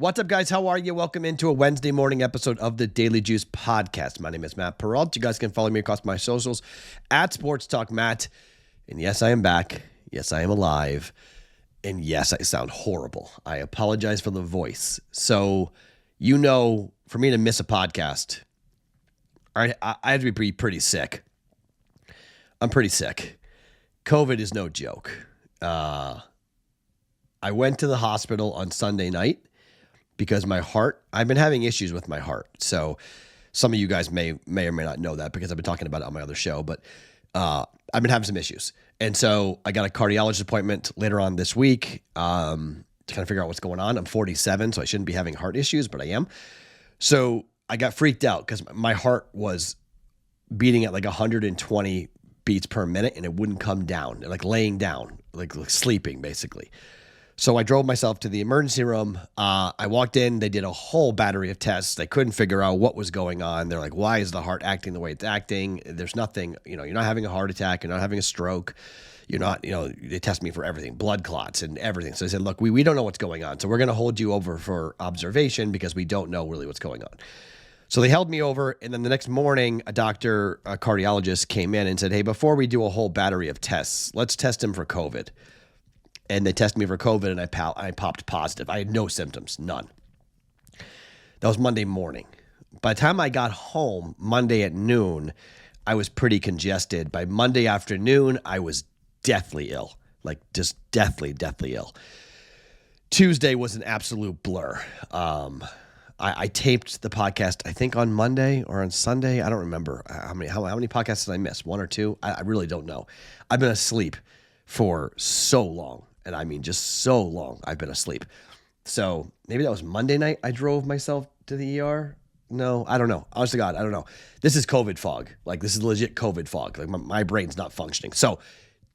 What's up, guys? How are you? Welcome into a Wednesday morning episode of the Daily Juice podcast. My name is Matt Perrault. You guys can follow me across my socials at Sports Talk Matt. And yes, I am back. Yes, I am alive. And yes, I sound horrible. I apologize for the voice. So, for me to miss a podcast, I have to be pretty sick. I'm pretty sick. COVID is no joke. I went to the hospital on Sunday night because I've been having issues with my heart. So some of you guys may or may not know that because I've been talking about it on my other show, but I've been having some issues. And so I got a cardiologist appointment later on this week to kind of figure out what's going on. I'm 47, so I shouldn't be having heart issues, but I am. So I got freaked out because my heart was beating at like 120 beats per minute and it wouldn't come down, like laying down, like sleeping basically. So I drove myself to the emergency room. I walked in. They did a whole battery of tests. They couldn't figure out what was going on. They're like, why is the heart acting the way it's acting? There's nothing, you're not having a heart attack. You're not having a stroke. You're not, they test me for everything, blood clots and everything. So they said, look, we don't know what's going on. So we're going to hold you over for observation because we don't know really what's going on. So they held me over. And then the next morning, a cardiologist came in and said, hey, before we do a whole battery of tests, let's test him for COVID. And they tested me for COVID, and I popped positive. I had no symptoms, none. That was Monday morning. By the time I got home, Monday at noon, I was pretty congested. By Monday afternoon, I was deathly ill, like just deathly ill. Tuesday was an absolute blur. I taped the podcast, I think on Monday or on Sunday. I don't remember how many podcasts did I miss? One or two? I really don't know. I've been asleep for so long. And I mean, just so long I've been asleep. So maybe that was Monday night I drove myself to the ER. No, I don't know. Honest to God, I don't know. This is COVID fog. Like, this is legit COVID fog. Like, my brain's not functioning. So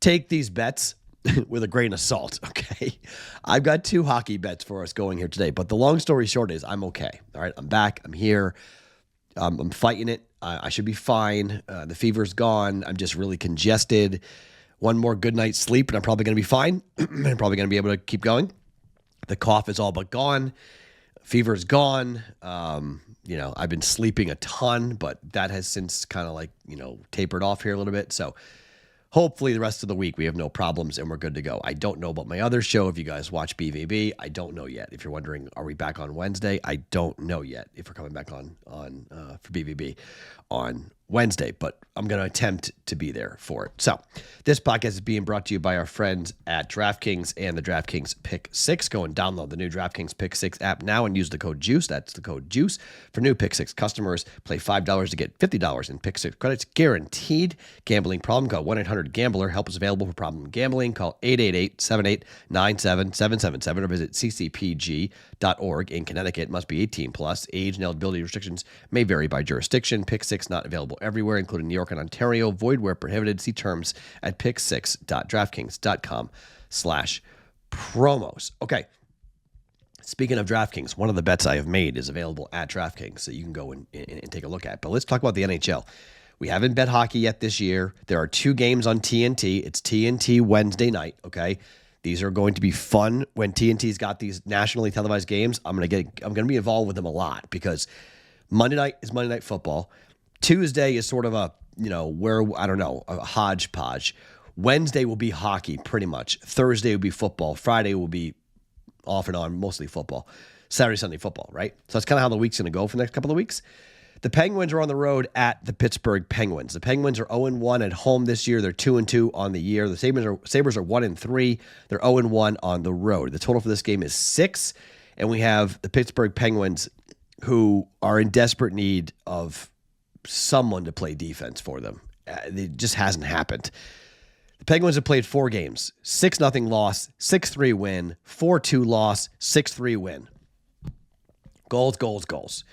take these bets with a grain of salt, okay? I've got 2 hockey bets for us going here today. But the long story short is I'm okay. All right, I'm back. I'm here. I'm fighting it. I should be fine. The fever's gone. I'm just really congested. One more good night's sleep, and I'm probably going to be fine. I'm probably going to be able to keep going. The cough is all but gone. Fever's gone. I've been sleeping a ton, but that has since kind of tapered off here a little bit. So hopefully the rest of the week we have no problems and we're good to go. I don't know about my other show. If you guys watch BVB, I don't know yet. If you're wondering, are we back on Wednesday? I don't know yet if we're coming back on for BVB on Wednesday, but I'm going to attempt to be there for it. So this podcast is being brought to you by our friends at DraftKings and the DraftKings Pick 6. Go and download the new DraftKings Pick 6 app now and use the code JUICE. That's the code JUICE for new Pick 6 customers. Play $5 to get $50 in Pick 6 credits guaranteed. Gambling problem? Call 1-800-GAMBLER. Help is available for problem gambling. Call 888-78-97-777 or visit ccpg.org in Connecticut. Must be 18 plus. Age and eligibility restrictions may vary by jurisdiction. Pick 6 not available everywhere, including New York and Ontario. Void where prohibited. See terms at pick6.draftkings.com/promos. Okay. Speaking of DraftKings, one of the bets I have made is available at DraftKings that you can go and take a look at. But let's talk about the NHL. We haven't bet hockey yet this year. There are 2 games on TNT. It's TNT Wednesday night, okay? These are going to be fun when TNT's got these nationally televised games. I'm going to be involved with them a lot because Monday night is Monday Night Football. Tuesday is sort of a hodgepodge. Wednesday will be hockey pretty much. Thursday will be football. Friday will be off and on, mostly football. Saturday, Sunday football, right? So that's kind of how the week's going to go for the next couple of weeks. The Penguins are on the road at the Pittsburgh Penguins. The Penguins are 0-1 at home this year. They're 2-2 on the year. The Sabres are 1-3. They're 0-1 on the road. The total for this game is 6, and we have the Pittsburgh Penguins who are in desperate need of someone to play defense for them. It just hasn't happened. The Penguins have played 4 games, 6-0 loss, 6-3 win, 4-2 loss, 6-3 win. Goals.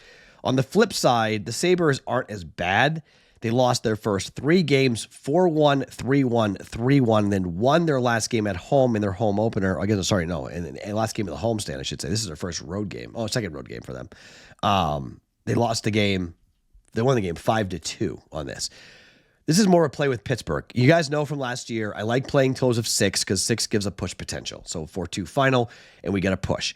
On the flip side, the Sabres aren't as bad. They lost their first 3 games, 4-1, 3-1, 3-1, then won their last game at home in their home opener. And last game of the homestand, I should say. This is their first road game. Second road game for them. They lost the game. They won the game 5-2 on this. This is more a play with Pittsburgh. You guys know from last year, I like playing totals of 6 because 6 gives a push potential. So 4-2 final, and we get a push.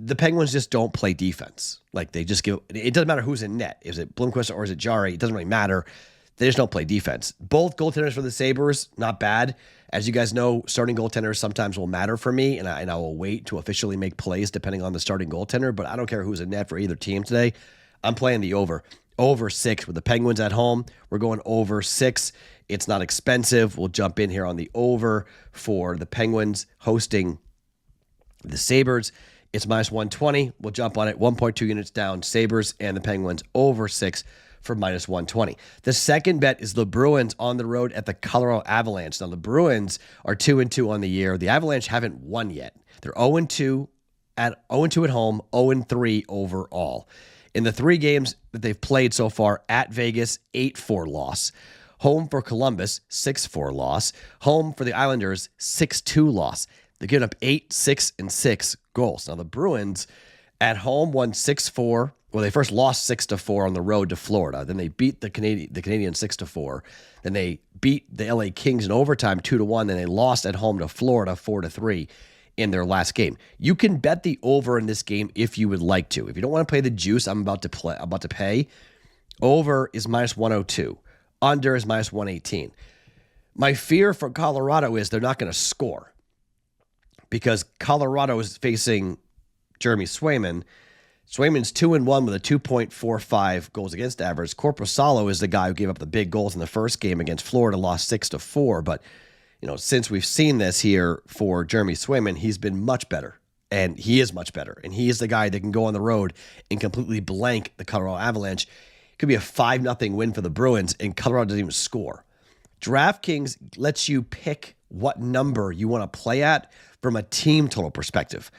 the Penguins just don't play defense. Like they just it doesn't matter who's in net. Is it Blomqvist or is it Jarry? It doesn't really matter. They just don't play defense. Both goaltenders for the Sabres, not bad. As you guys know, starting goaltenders sometimes will matter for me, and I will wait to officially make plays depending on the starting goaltender, but I don't care who's in net for either team today. I'm playing the over. Over 6 with the Penguins at home. We're going over 6. It's not expensive. We'll jump in here on the over for the Penguins hosting the Sabres. It's minus 120. We'll jump on it. 1.2 units down. Sabres and the Penguins over 6 for minus 120. The second bet is the Bruins on the road at the Colorado Avalanche. Now, the Bruins are 2-2 on the year. The Avalanche haven't won yet. They're 0-2 at home, 0-3 overall. In the 3 games that they've played so far, at Vegas, 8-4 loss. Home for Columbus, 6-4 loss. Home for the Islanders, 6-2 loss. They've given up 8, 6, and 6 goals. Now, the Bruins at home won 6-4. Well, they first lost 6-4 on the road to Florida. Then they beat the Canadiens 6-4. Then they beat the LA Kings in overtime 2-1. Then they lost at home to Florida 4-3 in their last game. You can bet the over in this game if you would like to. If you don't want to play the juice, I'm about to pay. Over is minus 102. Under is minus 118. My fear for Colorado is they're not going to score because Colorado is facing Jeremy Swayman. Swayman's 2-1 with a 2.45 goals against average. Korpisalo is the guy who gave up the big goals in the first game against Florida, lost 6-4. But, since we've seen this here for Jeremy Swayman, he's been much better. And he is much better. And he is the guy that can go on the road and completely blank the Colorado Avalanche. It could be a 5-0 win for the Bruins, and Colorado doesn't even score. DraftKings lets you pick what number you want to play at from a team total perspective.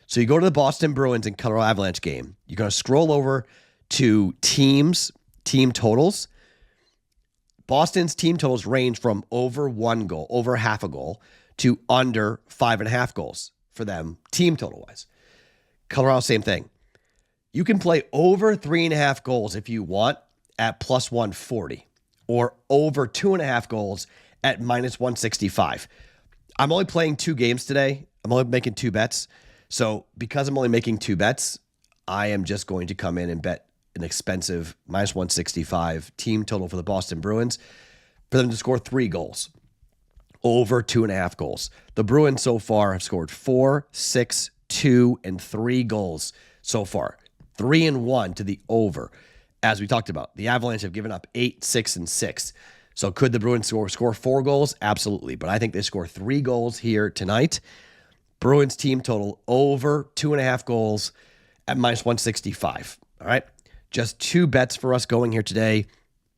So you go to the Boston Bruins and Colorado Avalanche game. You're going to scroll over to team totals. Boston's team totals range from over 1 goal, over half a goal, to under 5.5 goals for them, team total-wise. Colorado, same thing. You can play over 3.5 goals if you want at plus 140, or over 2.5 goals at minus 165. I'm only playing 2 games today. I'm only making 2 bets. So because I'm only making 2 bets, I am just going to come in and bet an expensive minus 165 team total for the Boston Bruins for them to score 3 goals, over 2.5 goals. The Bruins so far have scored 4, 6, 2, and 3 goals so far. 3-1 to the over. As we talked about, the Avalanche have given up 8, 6, and 6. So could the Bruins score 4 goals? Absolutely. But I think they score 3 goals here tonight. Bruins team total over 2.5 goals at minus 165. All right. Just 2 bets for us going here today.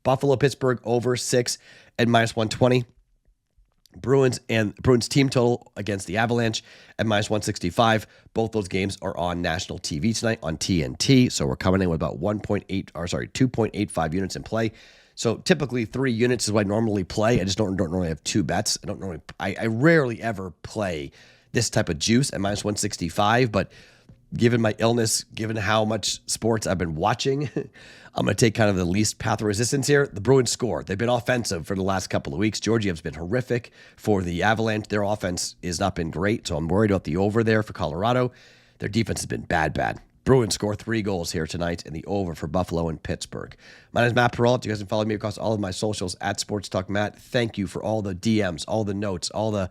Buffalo, Pittsburgh over 6 at minus 120. Bruins team total against the Avalanche at minus 165. Both those games are on national TV tonight on TNT. So we're coming in with about 2.85 units in play. So typically 3 units is what I normally play. I just don't normally have 2 bets. I rarely ever play this type of juice at minus 165, but given my illness, given how much sports I've been watching, I'm going to take kind of the least path of resistance here. The Bruins score. They've been offensive for the last couple of weeks. Georgiev's been horrific for the Avalanche. Their offense has not been great, so I'm worried about the over there for Colorado. Their defense has been bad. Bruins score 3 goals here tonight in the over for Buffalo and Pittsburgh. My name is Matt Perrault. You guys can follow me across all of my socials at Sports Talk Matt. Thank you for all the DMs, all the notes, all the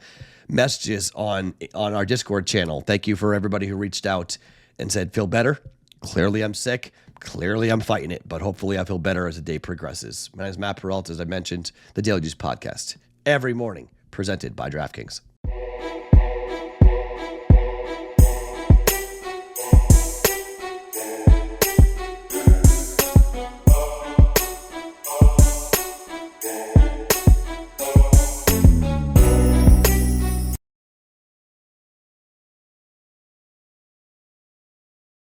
messages on our Discord channel. Thank you for everybody who reached out and said, feel better. Clearly I'm sick. Clearly I'm fighting it, but hopefully I feel better as the day progresses. My name is Matt Perrault, as I mentioned, the Daily Juice podcast, every morning, presented by DraftKings.